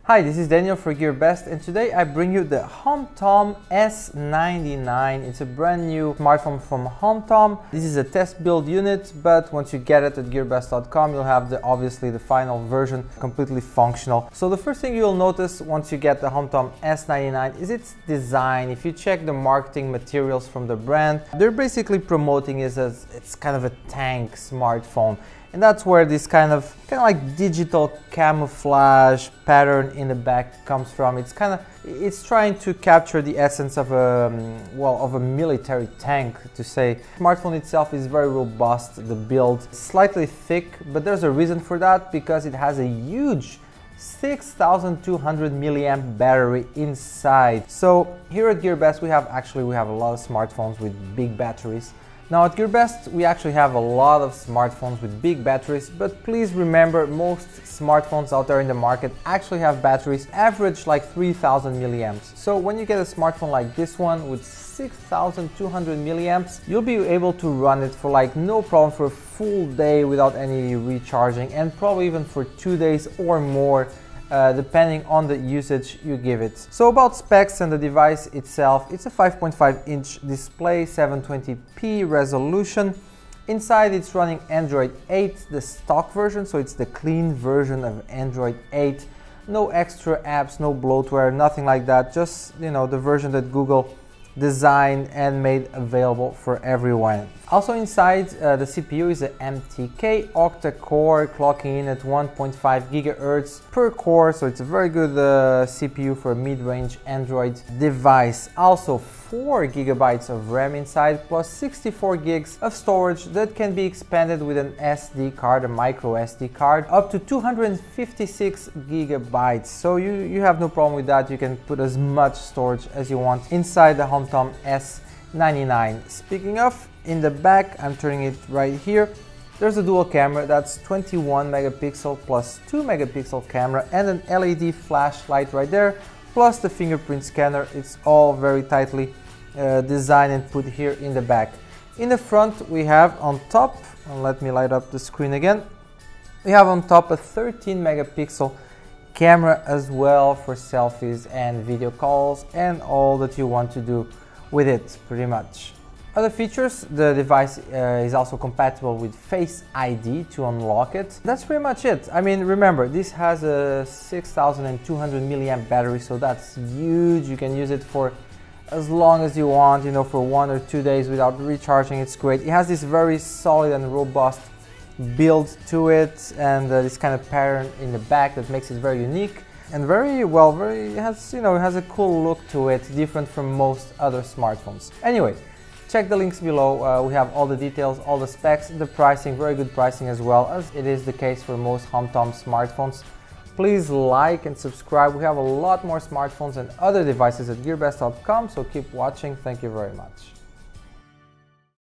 Hi, this is Daniel for GearBest, and today I bring you the Homtom S99. It's a brand new smartphone from Homtom. This is a test build unit, but once you get it at GearBest.com, you'll have obviously the final version completely functional. So the first thing you'll notice once you get the Homtom S99 is its design. If you check the marketing materials from the brand, they're basically promoting it as it's kind of a tank smartphone. And that's where this kind of like digital camouflage pattern in the back comes from. It's trying to capture the essence of a military tank, to say. The smartphone itself is very robust, the build slightly thick, but there's a reason for that, because it has a huge 6,200 milliamp battery inside. So here at GearBest we have a lot of smartphones with big batteries. Now at GearBest we actually have a lot of smartphones with big batteries, but please remember, most smartphones out there in the market actually have batteries average like 3,000 milliamps. So when you get a smartphone like this one with 6,200 milliamps, you'll be able to run it for like no problem for a full day without any recharging, and probably even for 2 days or more, depending on the usage you give it. So about specs and the device itself, it's a 5.5-inch display, 720p resolution. Inside it's running Android 8, the stock version, so it's the clean version of Android 8. No extra apps, no bloatware, nothing like that, just the version that Google designed and made available for everyone. Also inside, the CPU is a MTK octa-core, clocking in at 1.5 GHz per core, so it's a very good CPU for a mid-range Android device. Also 4 GB of RAM inside, plus 64 gigs of storage that can be expanded with an SD card, a micro SD card, up to 256 GB. So you have no problem with that. You can put as much storage as you want inside the Homtom S99. Speaking of, in the back, I'm turning it right here, there's a dual camera. That's 21 megapixel plus 2 megapixel camera, and an LED flashlight right there, plus the fingerprint scanner. It's all very tightly designed and put here in the back. In the front we have on top, and let me light up the screen again, we have on top a 13 megapixel camera as well for selfies and video calls and all that you want to do with it, pretty much. Other features, the device is also compatible with Face ID to unlock it. That's pretty much it. I mean, remember, this has a 6,200 milliamp battery, so that's huge. You can use it for as long as you want, for 1 or 2 days without recharging. It's great. It has this very solid and robust build to it, and this kind of pattern in the back that makes it very unique and it has a cool look to it, different from most other smartphones. Anyway, check the links below. We have all the details, all the specs, the pricing, very good pricing as well, as it is the case for most Homtom smartphones. Please like and subscribe. We have a lot more smartphones and other devices at GearBest.com, so keep watching. Thank you very much.